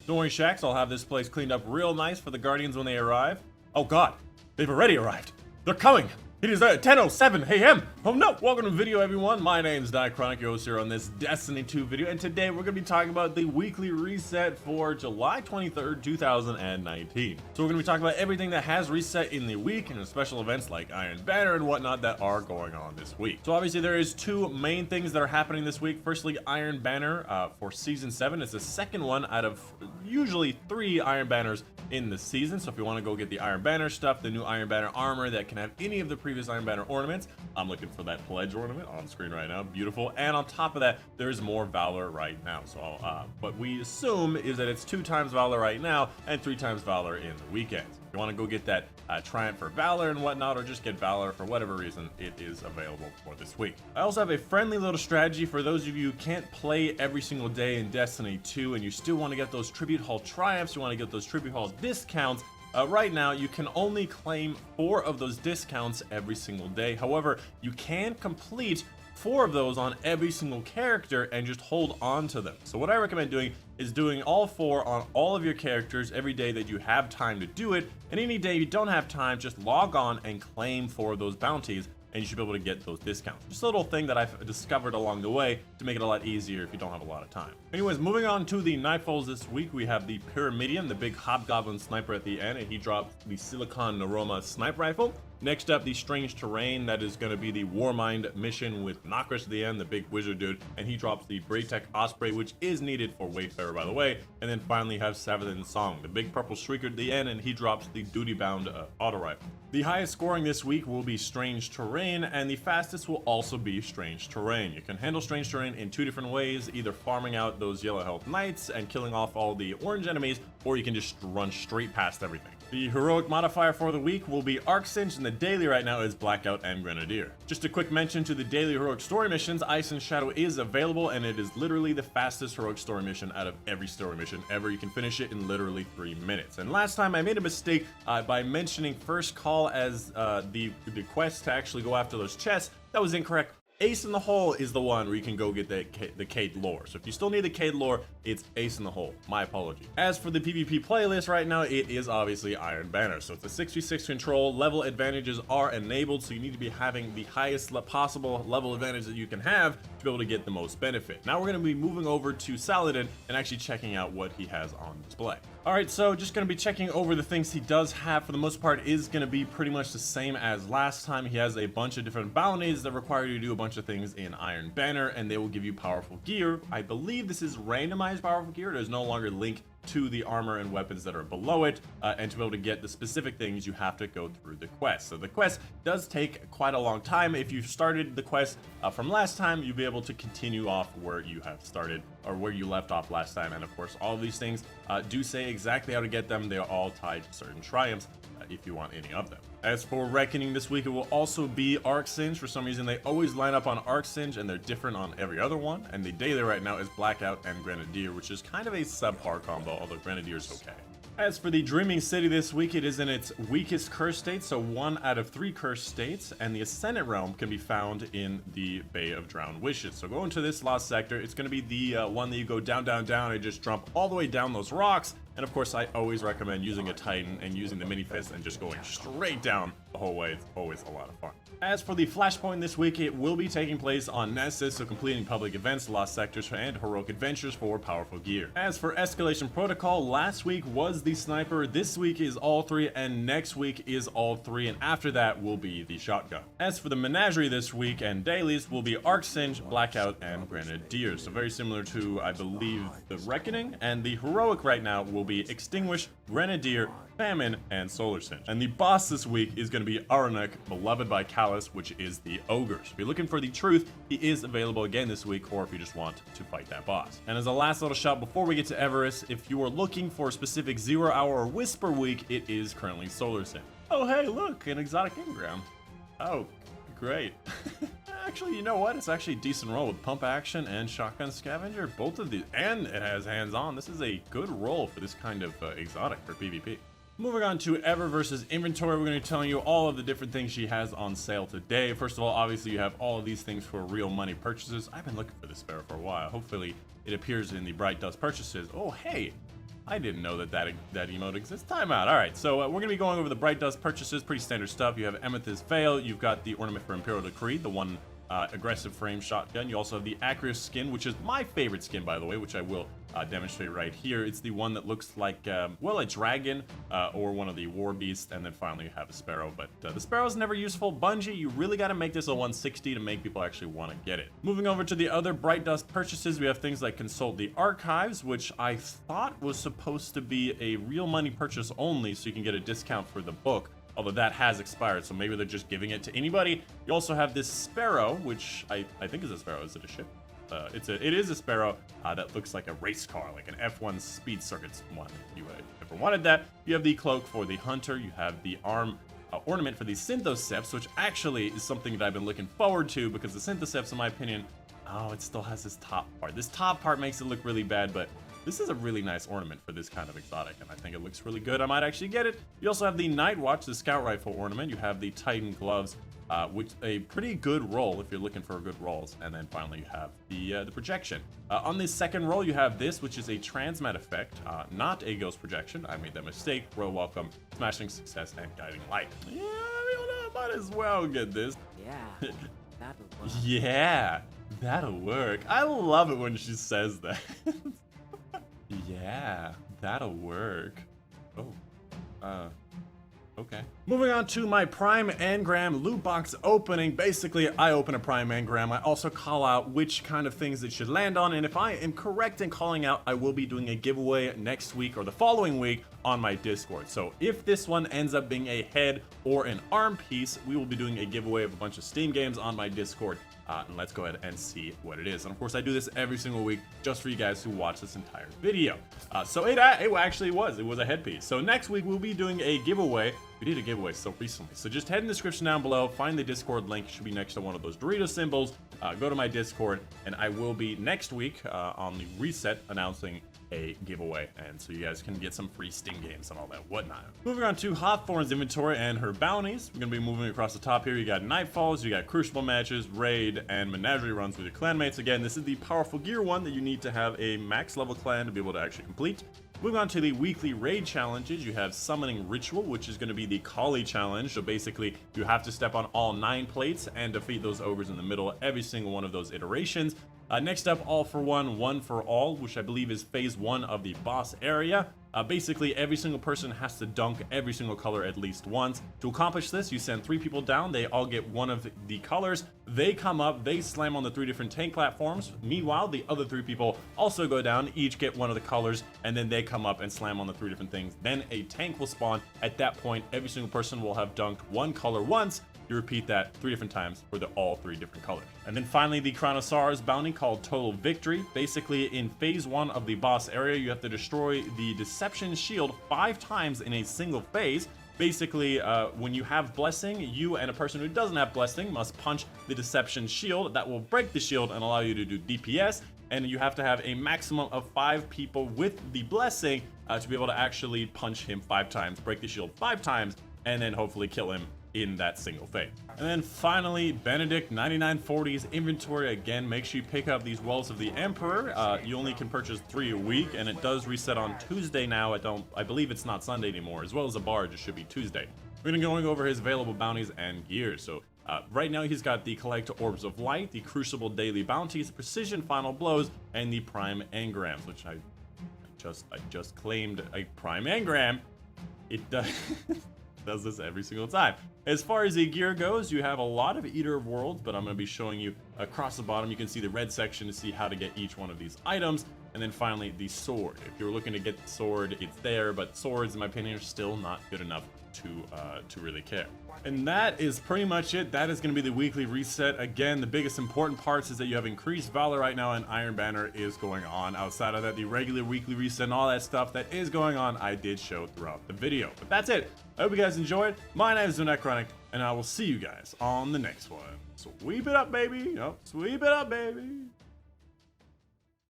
Don't worry, Shax, I'll have this place cleaned up real nice for the Guardians when they arrive. Oh god, they've already arrived. They're coming. It is 10:07 a.m. Oh no! Welcome to the video, everyone. My name's Dychronic, your host here on this Destiny 2 video, and today we're going to be talking about the weekly reset for July 23rd, 2019. So we're going to be talking about everything that has reset in the week, and the special events like Iron Banner and whatnot that are going on this week. So obviously there is two main things that are happening this week. Firstly, Iron Banner for Season 7. It's the second one out of usually 3 Iron Banners in the season. So if you want to go get the Iron Banner stuff, the new Iron Banner armor that can have any of the previous Iron Banner ornaments, I'm looking for that pledge ornament on screen right now. Beautiful. And on top of that, there's more Valor right now. So what we assume is that it's 2 times Valor right now and 3 times Valor in the weekends. If you want to go get that Triumph for Valor and whatnot, or just get Valor for whatever reason, it is available for this week. I also have a friendly little strategy for those of you who can't play every single day in Destiny 2 and you still want to get those Tribute Hall Triumphs, you want to get those Tribute Hall discounts. Right now, you can only claim 4 of those discounts every single day. However, you can complete 4 of those on every single character and just hold on to them. So what I recommend doing is doing all 4 on all of your characters every day that you have time to do it. And any day you don't have time, just log on and claim 4 of those bounties, and you should be able to get those discounts. Just a little thing that I've discovered along the way to make it a lot easier if you don't have a lot of time. Anyways, moving on to the Nightfalls this week, we have the Pyramidion, the big hobgoblin sniper at the end, and he dropped the Silicon Naroma sniper rifle. Next up, the Strange Terrain, that is going to be the Warmind mission with Nokris at the end, the big wizard dude, and he drops the Braytech Osprey, which is needed for Wayfarer, by the way. And then finally you have Saladin Song, the big purple shrieker at the end, and he drops the Duty Bound auto rifle. The highest scoring this week will be Strange Terrain, and the fastest will also be Strange Terrain. You can handle Strange Terrain in 2 different ways, either farming out those yellow health knights and killing off all the orange enemies, or you can just run straight past everything. The heroic modifier for the week will be Arc Cinch, and the daily right now is Blackout and Grenadier. Just a quick mention to the daily heroic story missions, Ice and Shadow is available, and it is literally the fastest heroic story mission out of every story mission ever. You can finish it in literally 3 minutes. And last time I made a mistake by mentioning First Call as the quest to actually go after those chests. That was incorrect. Ace in the Hole is the one where you can go get the Cade lore. So if you still need the Cade lore, it's Ace in the Hole. My apology. As for the PvP playlist right now, it is obviously Iron Banner. So it's a 6v6 control. Level advantages are enabled, so you need to be having the highest possible level advantage that you can have to be able to get the most benefit. Now we're going to be moving over to Saladin and actually checking out what he has on display. Alright, so just going to be checking over the things he does have. For the most part, is going to be pretty much the same as last time. He has a bunch of different bounties that require you to do a bunch of things in Iron Banner, and they will give you powerful gear. I believe this is randomized powerful gear. There's no longer linked to the armor and weapons that are below it, and to be able to get the specific things, you have to go through the quest. So the quest does take quite a long time. If you started the quest from last time, you'll be able to continue off where you have started, or where you left off last time. And of course, all of these things do say exactly how to get them. They are all tied to certain triumphs if you want any of them. As for Reckoning this week, it will also be Arc Cinch. For some reason, they always line up on Arc Cinch, and they're different on every other one. And the daily right now is Blackout and Grenadier, which is kind of a subpar combo, although Grenadier is okay. As for the Dreaming City this week, it is in its weakest curse state, so 1 out of 3 curse states, and the Ascendant Realm can be found in the Bay of Drowned Wishes. So go into this lost sector. It's going to be the one that you go down, down, down, and just jump all the way down those rocks. And of course, I always recommend using a Titan and using the mini fist and just going straight down the whole way. It's always a lot of fun. As for the flashpoint this week, it will be taking place on Nessus, so completing public events, lost sectors, and heroic adventures for powerful gear. As for Escalation Protocol, last week was the sniper, this week is all 3, and next week is all 3, and after that will be the shotgun. As for the Menagerie this week and dailies will be Arc Cinch, Blackout, and Grenadier. So very similar to, I believe, the Reckoning, and the heroic right now will be Extinguish, Grenadier, Famine, and Solar Cinch. And the boss this week is going to be Aranek, beloved by Callus, which is the Ogre. So if you're looking for the truth, he is available again this week, or if you just want to fight that boss. And as a last little shout before we get to Eververse, if you are looking for a specific 0 hour or Whisper week, it is currently Solar Cinch. Oh hey, look, an exotic engram. Oh, great. Actually, you know what? It's actually a decent roll with pump action and shotgun scavenger. Both of these, and it has hands-on. This is a good roll for this kind of exotic for PvP. Moving on to Eververse's inventory, we're going to be telling you all of the different things she has on sale today. First of all, obviously you have all of these things for real money purchases. I've been looking for this sparrow for a while. Hopefully it appears in the Bright Dust purchases. Oh, hey, I didn't know that emote exists. Timeout. All right, so we're gonna be going over the Bright Dust purchases. Pretty standard stuff. You have Amethyst Veil. You've got the ornament for Imperial Decree, the one aggressive frame shotgun. You also have the Acreus skin, which is my favorite skin, by the way, which I will demonstrate right here. It's the one that looks like, well, a dragon or one of the war beasts, and then finally you have a sparrow. But the sparrow's never useful. Bungie, you really got to make this a 160 to make people actually want to get it. Moving over to the other Bright Dust purchases, we have things like Consult the Archives, which I thought was supposed to be a real money purchase only, so you can get a discount for the book. Although that has expired, so maybe they're just giving it to anybody. You also have this sparrow, which I think is a sparrow. Is it a ship? It is a sparrow that looks like a race car, like an F1 Speed Circuits one. If you ever wanted that. You have the cloak for the hunter. You have the arm ornament for the Synthoceps, which actually is something that I've been looking forward to because the Synthoceps, in my opinion, oh, it still has this top part. This top part makes it look really bad, but this is a really nice ornament for this kind of exotic, and I think it looks really good. I might actually get it. You also have the Night Watch, the Scout Rifle ornament. You have the Titan Gloves, which a pretty good roll if you're looking for good rolls. And then finally you have the projection. On this second roll, you have this, which is a Transmat effect, not a Ghost Projection. I made that mistake. Roll Welcome, Smashing Success, and Guiding Light. Yeah, I might as well get this. Yeah, that'll work. Yeah, that'll work. I love it when she says that. Yeah, that'll work. Oh, okay. Moving on to my Prime Engram loot box opening. Basically, I open a Prime Engram. I also call out which kind of things it should land on, and if I am correct in calling out, I will be doing a giveaway next week or the following week on my Discord. So if this one ends up being a head or an arm piece, we will be doing a giveaway of a bunch of Steam games on my Discord. And let's go ahead and see what it is. And of course, I do this every single week just for you guys who watch this entire video. So it actually was. It was a headpiece. So next week, we'll be doing a giveaway. We did a giveaway so recently. So just head in the description down below, find the Discord link. It should be next to one of those Dorito symbols. Go to my Discord, and I will be next week on the reset announcing a giveaway, and so you guys can get some free Steam games and all that whatnot. Moving on to Hawthorne's inventory and her bounties. We're gonna be moving across the top here. You got Nightfalls, you got Crucible matches, raid, and menagerie runs with your clanmates. Again, this is the powerful gear one that you need to have a max level clan to be able to actually complete. Moving on to the weekly raid challenges, you have Summoning Ritual, which is going to be the Collie challenge. So basically, you have to step on all 9 plates and defeat those ogres in the middle every single one of those iterations. Next up, All for One, One for All, which I believe is phase 1 of the boss area. Basically, every single person has to dunk every single color at least once. To accomplish this, you send 3 people down. They all get one of the colors. They come up, they slam on the 3 different tank platforms. Meanwhile, the other 3 people also go down, each get one of the colors, and then they come up and slam on the 3 different things. Then a tank will spawn. At that point, every single person will have dunked one color once. You repeat that 3 different times for all 3 different colors. And then finally, the Chronosaurus bounty called Total Victory. Basically, in phase 1 of the boss area, you have to destroy the Deception Shield 5 times in a single phase. Basically, when you have Blessing, you and a person who doesn't have Blessing must punch the Deception Shield. That will break the shield and allow you to do DPS. And you have to have a maximum of 5 people with the Blessing to be able to actually punch him 5 times, break the shield 5 times, and then hopefully kill him in that single phase. And then finally, Benedict 9940's inventory. Again, make sure you pick up these Wells of the Emperor. You only can purchase 3 a week, and it does reset on Tuesday now. I believe it's not Sunday anymore, as well as a barge. It should be Tuesday. We're gonna be going over his available bounties and gears. So right now he's got the Collect Orbs of Light, the Crucible Daily Bounties, Precision Final Blows, and the Prime Engrams, which I just claimed a Prime Engram. It does does this every single time. As far as the gear goes, you have a lot of Eater of Worlds, but I'm going to be showing you across the bottom. You can see the red section to see how to get each one of these items. And then finally, the sword. If you're looking to get the sword, it's there, but swords, in my opinion, are still not good enough to really care. And that is pretty much it. That is going to be the weekly reset. Again, the biggest important parts is that you have increased valor right now, and Iron Banner is going on. Outside of that, the regular weekly reset and all that stuff that is going on, I did show throughout the video. But that's it. I hope you guys enjoyed. My name is Dychronic, and I will see you guys on the next one. Sweep it up, baby. Oh, sweep it up, baby.